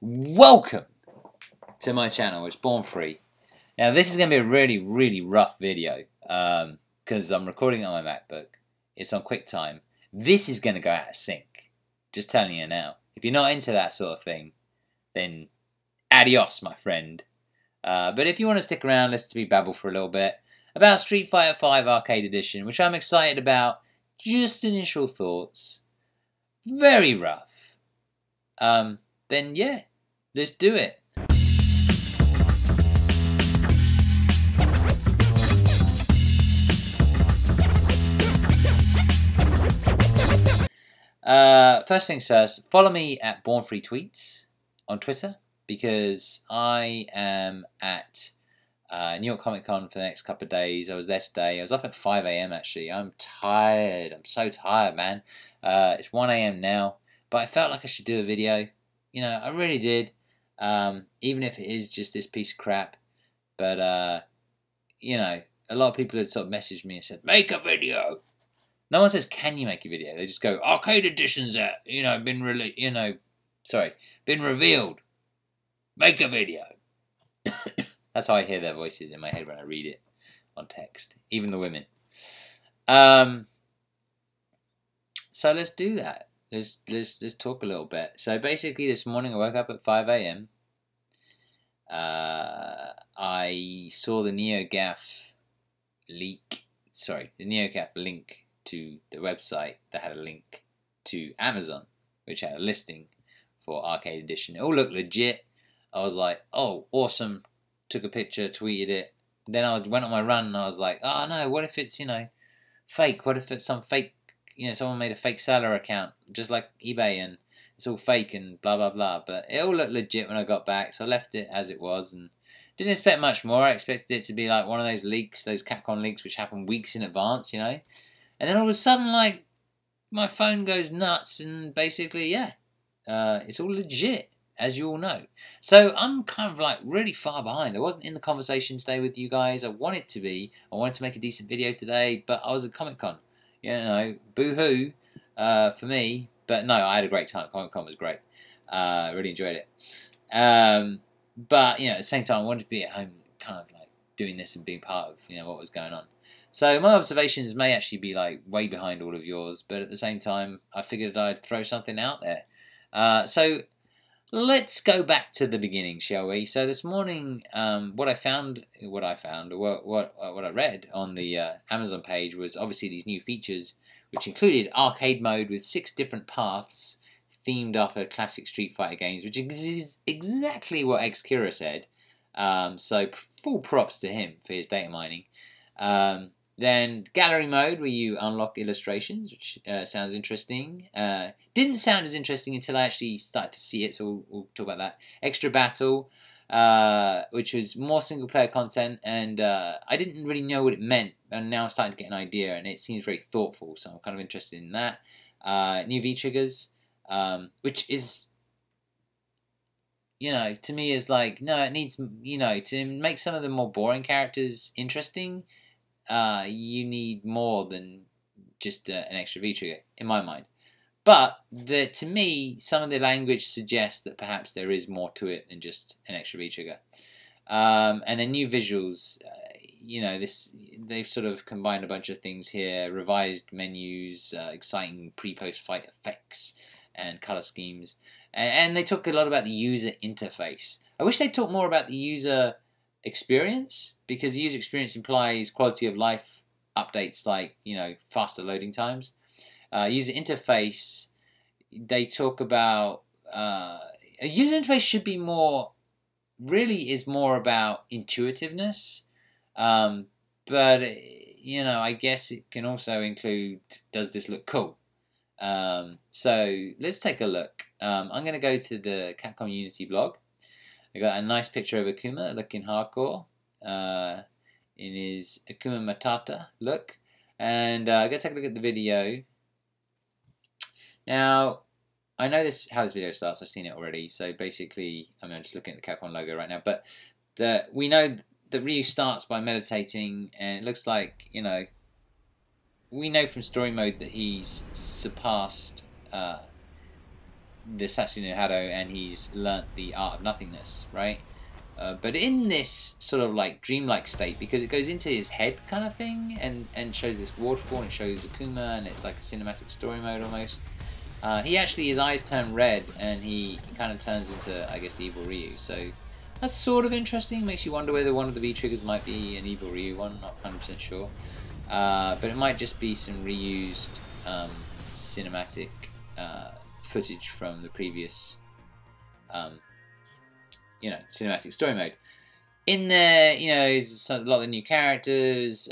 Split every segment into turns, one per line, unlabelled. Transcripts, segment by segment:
Welcome to my channel. It's Born Free. Now this is going to be a really rough video because I'm recording it on my MacBook. It's on QuickTime. This is going to go out of sync. Just telling you now. If you're not into that sort of thing, then adios, my friend. But if you want to stick around, listen to me babble for a little bit about Street Fighter V Arcade Edition, which I'm excited about. Just initial thoughts. Very rough. Then yeah, let's do it. First things first, follow me at Born Free Tweets on Twitter because I am at New York Comic Con for the next couple of days. I was there today. I was up at 5 AM actually. I'm tired. I'm so tired, man. It's 1 AM now, but I felt like I should do a video. You know, I really did. Even if it is just this piece of crap. But, you know, a lot of people had sort of messaged me and said, make a video. No one says, can you make a video? They just go, Arcade Edition's out, been revealed. Make a video. That's how I hear their voices in my head when I read it on text. Even the women. So let's do that. Let's talk a little bit. So basically this morning I woke up at 5 AM. I saw the NeoGAF leak. Sorry, the NeoGAF link to the website that had a link to Amazon, which had a listing for Arcade Edition. It all looked legit. I was like, oh, awesome. Took a picture, tweeted it. Then I went on my run and I was like, oh no, what if it's, fake? What if it's some fake, someone made a fake seller account, just like eBay, and it's all fake and blah, blah, blah. But it all looked legit when I got back, so I left it as it was and didn't expect much more. I expected it to be like one of those leaks, those Capcom leaks which happen weeks in advance, And then all of a sudden, like, my phone goes nuts and basically, yeah, it's all legit, as you all know. So I'm kind of like really far behind. I wasn't in the conversation today with you guys. I wanted to be. I wanted to make a decent video today, but I was at Comic Con. Boo-hoo for me. But no, I had a great time. Comic Con was great. Really enjoyed it. But, at the same time, I wanted to be at home kind of like doing this and being part of, what was going on. So my observations may actually be like way behind all of yours, but at the same time, I figured I'd throw something out there. So let's go back to the beginning, shall we? So this morning, what I read on the Amazon page was obviously these new features, which included arcade mode with 6 different paths themed after classic Street Fighter games, which is exactly what Xkira said. So full props to him for his data mining. Then gallery mode, where you unlock illustrations, which sounds interesting. Didn't sound as interesting until I actually started to see it, so we'll talk about that. Extra battle, which was more single-player content, and I didn't really know what it meant, and now I'm starting to get an idea, and it seems very thoughtful, so I'm kind of interested in that. New V-triggers, which is, to me is like, no, it needs, to make some of the more boring characters interesting, you need more than just an extra V-trigger, in my mind. But to me, some of the language suggests that perhaps there is more to it than just an extra V-trigger. And then new visuals, they've sort of combined a bunch of things here. Revised menus, exciting pre-post fight effects, and color schemes. And they talk a lot about the user interface. I wish they'd talk more about the user experience, because the user experience implies quality of life updates like, faster loading times. User interface, they talk about a user interface should be more about intuitiveness, but I guess it can also include, does this look cool? So let's take a look. I'm going to go to the Capcom Unity blog. I got a nice picture of Akuma looking hardcore in his Akuma Matata look. And I'm going to take a look at the video. Now, I know how this video starts. I've seen it already. So basically, I'm just looking at the Capcom logo right now. But we know that Ryu starts by meditating. And it looks like, we know from story mode that he's surpassed the Sasune Hado, and he's learnt the art of nothingness, right? But in this sort of like dreamlike state, because it goes into his head kind of thing, and shows this waterfall, and it shows Akuma, and it's like a cinematic story mode almost. He actually, his eyes turn red, and he kind of turns into, I guess, evil Ryu. So that's sort of interesting. Makes you wonder whether one of the V triggers might be an evil Ryu one. Not 100% sure, but it might just be some reused cinematic footage from the previous, cinematic story mode. In there, there's a lot of new characters.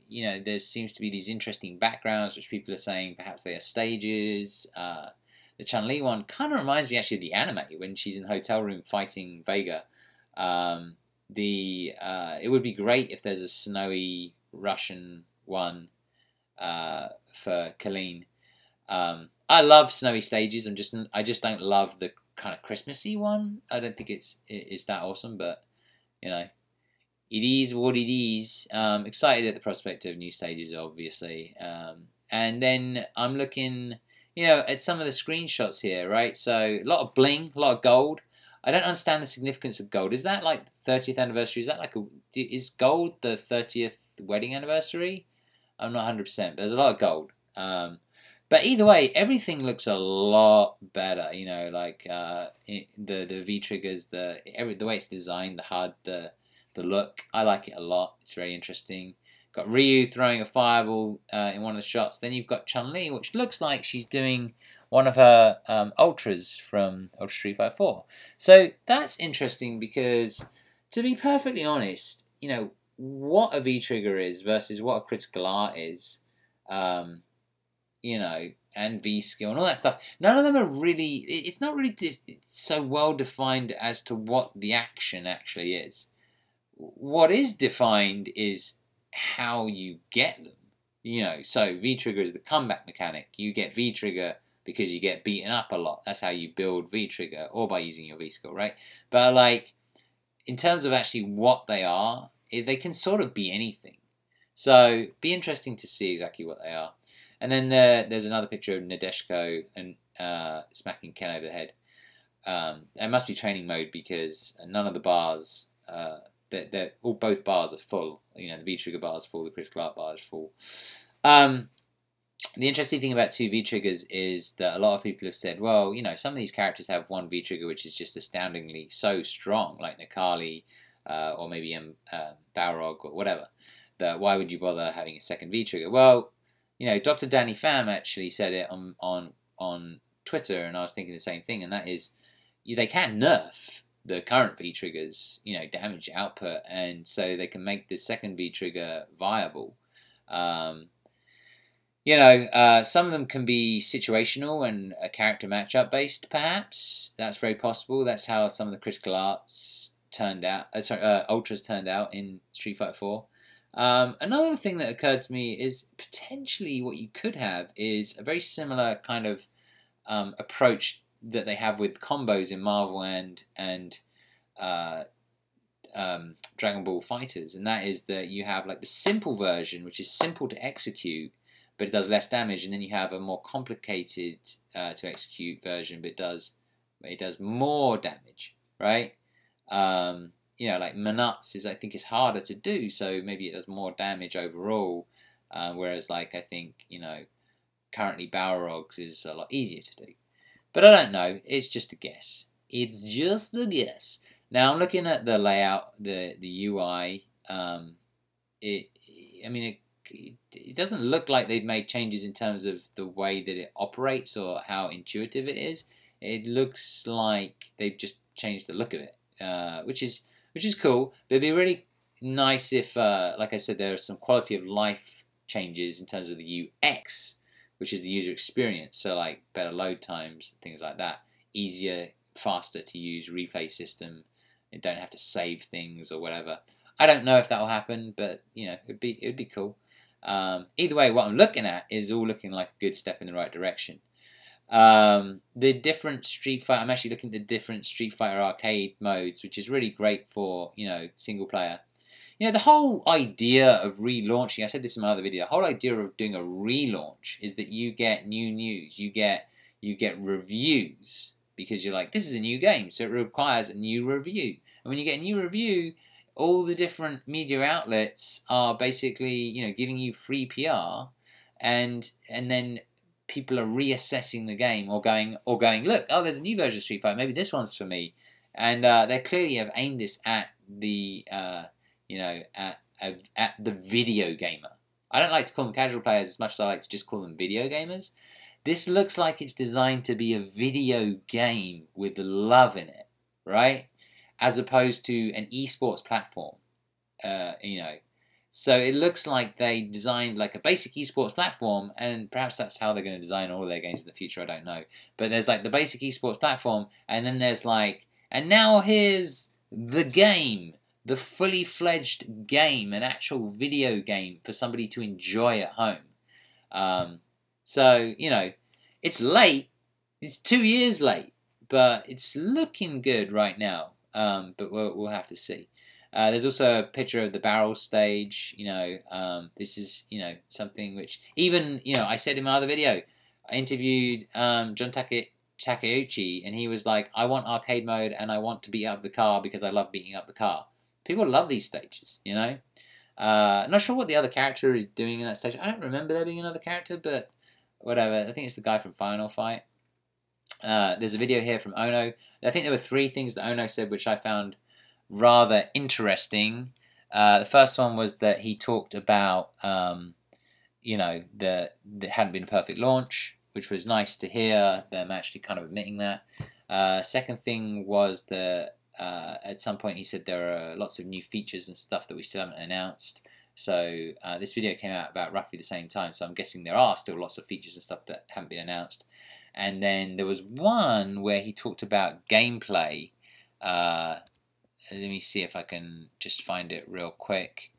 There seems to be these interesting backgrounds, which people are saying perhaps they are stages. The Chun-Li one kind of reminds me actually of the anime when she's in the hotel room fighting Vega. It would be great if there's a snowy Russian one for Colleen. I love snowy stages. I just don't love the kind of Christmassy one. I don't think it's that awesome, but it is what it is. Excited at the prospect of new stages, obviously. And then I'm looking, at some of the screenshots here, right? So a lot of bling, a lot of gold. I don't understand the significance of gold. Is that like 30th anniversary? Is gold the 30th wedding anniversary? I'm not 100%, but there's a lot of gold. But either way, everything looks a lot better. The V triggers, the way it's designed, the HUD, the look. I like it a lot. It's very interesting. Got Ryu throwing a fireball in one of the shots. Then you've got Chun-Li, which looks like she's doing one of her ultras from Ultra Street Fighter 4. So that's interesting because, to be perfectly honest, what a V trigger is versus what a critical art is. And V skill and all that stuff. None of them are really. It's not really so well defined as to what the action actually is. What is defined is how you get them. So V trigger is the comeback mechanic. You get V trigger because you get beaten up a lot. That's how you build V trigger, or by using your V skill, right? But in terms of actually what they are, they can sort of be anything. So be interesting to see exactly what they are. And then there's another picture of Nadeshiko and smacking Ken over the head. It must be training mode because none of the bars, both bars are full. The V trigger bar is full, the critical art bar is full. The interesting thing about two V triggers is that a lot of people have said, well, some of these characters have one V trigger which is just astoundingly so strong, like Necalli or maybe Balrog or whatever. That why would you bother having a second V trigger? Well, Dr. Danny Pham actually said it on Twitter, and I was thinking the same thing, and that is, they can nerf the current V triggers, damage output, and so they can make the second V trigger viable. Some of them can be situational and a character matchup based, perhaps. That's very possible. That's how some of the critical arts turned out. Ultras turned out in Street Fighter 4. Another thing that occurred to me is potentially what you could have is a very similar kind of approach that they have with combos in Marvel and Dragon Ball Fighters, and that is that you have like the simple version, which is simple to execute, but it does less damage, and then you have a more complicated to execute version, but it does more damage, right? Like Manut's I think is harder to do, so maybe it does more damage overall. Whereas I think currently Balrog's is a lot easier to do. But I don't know. It's just a guess. It's just a guess. Now I'm looking at the layout, the UI. It doesn't look like they've made changes in terms of the way that it operates or how intuitive it is. It looks like they've just changed the look of it, which is cool. But it'd be really nice if, like I said, there are some quality of life changes in terms of the UX, which is the user experience. So like better load times, things like that, easier, faster to use replay system, and don't have to save things or whatever. I don't know if that will happen, but it'd be cool. Either way, what I'm looking at is all looking like a good step in the right direction. The different Street Fighter, I'm actually looking at the different Street Fighter arcade modes, which is really great for, single player. The whole idea of relaunching, I said this in my other video, the whole idea of doing a relaunch is that you get new news, you get you get reviews because you're like, this is a new game, so it requires a new review. And when you get a new review, all the different media outlets are basically, you know, giving you free PR, and then people are reassessing the game or going, look, oh, there's a new version of Street Fighter, maybe this one's for me, and they clearly have aimed this at the, you know, at the video gamer. I don't like to call them casual players as much as I like to just call them video gamers. This looks like it's designed to be a video game with love in it, right? As opposed to an esports platform, you know. So it looks like they designed like a basic esports platform, and perhaps that's how they're going to design all of their games in the future, I don't know. But there's like the basic esports platform, and then there's like, and now here's the game, the fully fledged game, an actual video game for somebody to enjoy at home. So, you know, it's late, it's 2 years late, but it's looking good right now. But we'll have to see. There's also a picture of the barrel stage. You know, this is, you know, something which even, you know, I said in my other video, I interviewed John Takeuchi, and he was like, I want arcade mode and I want to beat up the car because I love beating up the car. People love these stages, you know. Not sure what the other character is doing in that stage. I don't remember there being another character, but whatever. I think it's the guy from Final Fight. There's a video here from Ono. I think there were 3 things that Ono said which I found rather interesting. The first one was that he talked about, you know, that it hadn't been a perfect launch, which was nice to hear them actually kind of admitting that. Second thing was that at some point he said there are lots of new features and stuff that we still haven't announced. So this video came out about roughly the same time, so I'm guessing there are still lots of features and stuff that haven't been announced. And then there was one where he talked about gameplay. Let me see if I can just find it real quick.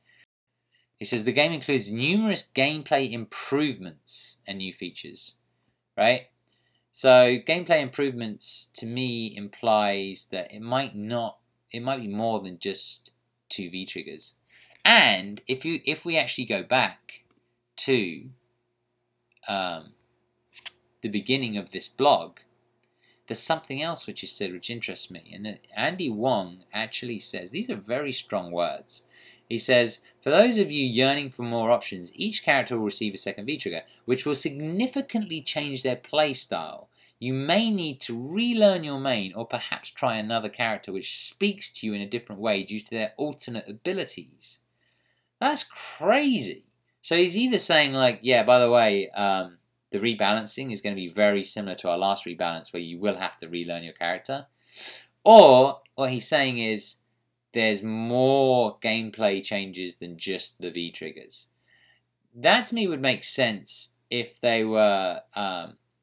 He says the game includes numerous gameplay improvements and new features, right? So gameplay improvements to me implies that it might be more than just 2 V triggers. And if we actually go back to the beginning of this blog, there's something else which is said which interests me. And then Andy Wong actually says, these are very strong words. He says, for those of you yearning for more options, each character will receive a second V-trigger, which will significantly change their play style. You may need to relearn your main, or perhaps try another character which speaks to you in a different way due to their alternate abilities. That's crazy. So he's either saying like, yeah, by the way, the rebalancing is going to be very similar to our last rebalance where you will have to relearn your character. Or what he's saying is there's more gameplay changes than just the V-triggers. That to me would make sense if they were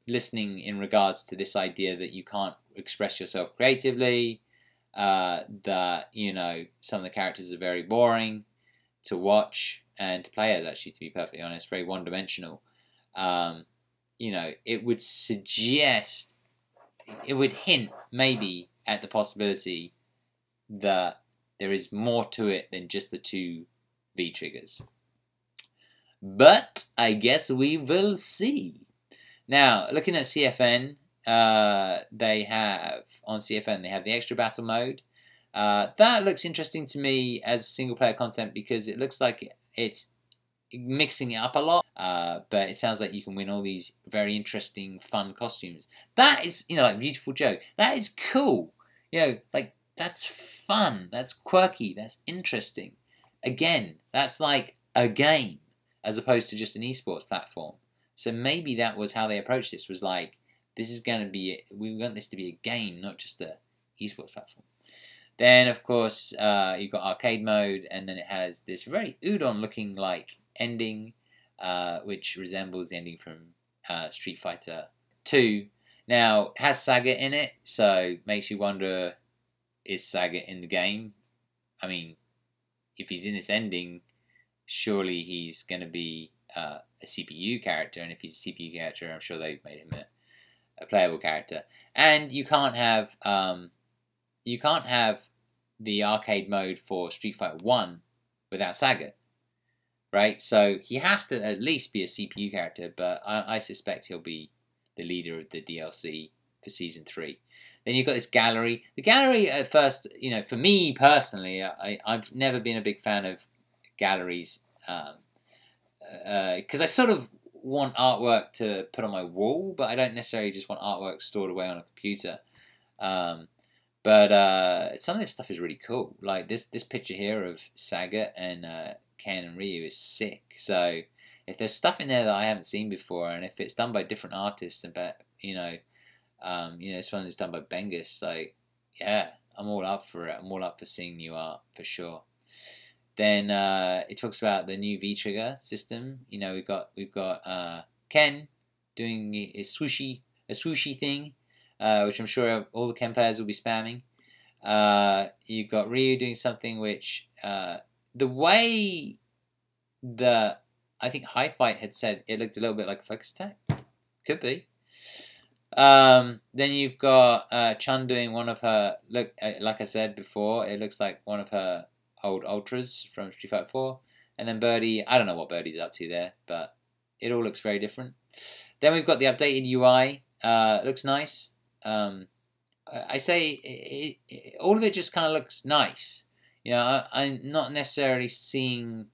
listening in regards to this idea that you can't express yourself creatively, that, you know, some of the characters are very boring to watch and to play as, actually, to be perfectly honest, very one-dimensional. You know, it would suggest, it would hint maybe at the possibility that there is more to it than just the 2 V-triggers. But I guess we will see. Now, looking at CFN, they have the extra battle mode. That looks interesting to me as single-player content because it looks like it's mixing it up a lot, but it sounds like you can win all these very interesting, fun costumes. That is, you know, like Beautiful Joe. That is cool. You know, like, that's fun. That's quirky. That's interesting. Again, that's like a game as opposed to just an esports platform. So maybe that was how they approached this, was like, this is going to be, we want this to be a game, not just a esports platform. Then, of course, you've got arcade mode, and then it has this very Udon-looking like ending, which resembles the ending from Street Fighter 2. Now, it has Sagat in it, so makes you wonder, is Sagat in the game? I mean, if he's in this ending, surely he's going to be a CPU character, and if he's a CPU character, I'm sure they've made him a playable character. And you can't have the arcade mode for Street Fighter 1 without Sagat, right? So he has to at least be a CPU character, but I suspect he'll be the leader of the DLC for Season 3. Then you've got this gallery. The gallery at first, for me personally, I've never been a big fan of galleries because I sort of want artwork to put on my wall, but I don't necessarily just want artwork stored away on a computer. But some of this stuff is really cool. Like this picture here of Sagat and Ken and Ryu is sick. So if there's stuff in there that I haven't seen before, and if it's done by different artists, and this one is done by Bengus, like, yeah, I'm all up for it. I'm all up for seeing new art for sure. Then it talks about the new V-Trigger system. We've got Ken doing a swooshy thing, which I'm sure all the Ken players will be spamming. You've got Ryu doing something which, the way that I think High Fight had said it looked a little bit like a focus attack. Could be. Then you've got Chun doing one of her, like I said before, it looks like one of her old Ultras from Street Fighter 4. And then Birdie, I don't know what Birdie's up to there, but it all looks very different. Then we've got the updated UI. It looks nice. I say all of it just kind of looks nice. I'm not necessarily seeing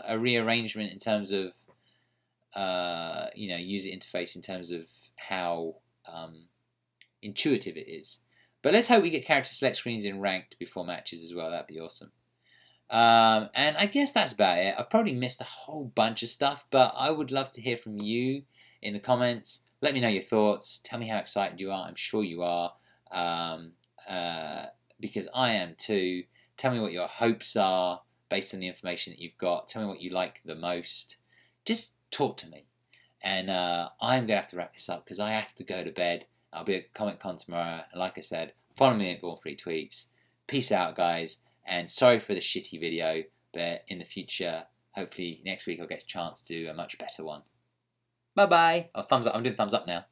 a rearrangement in terms of user interface, in terms of how intuitive it is. But let's hope we get character select screens in ranked before matches as well. That'd be awesome. And I guess that's about it. I've probably missed a whole bunch of stuff, but I would love to hear from you in the comments. Let me know your thoughts. Tell me how excited you are. I'm sure you are, because I am too. Tell me what your hopes are based on the information that you've got. Tell me what you like the most. Just talk to me. And I'm going to have to wrap this up because I have to go to bed. I'll be at Comic Con tomorrow. And like I said, follow me at Born Free Tweets. Peace out, guys. And sorry for the shitty video, but in the future, hopefully next week I'll get a chance to do a much better one. Bye-bye. Oh, thumbs up. I'm doing thumbs up now.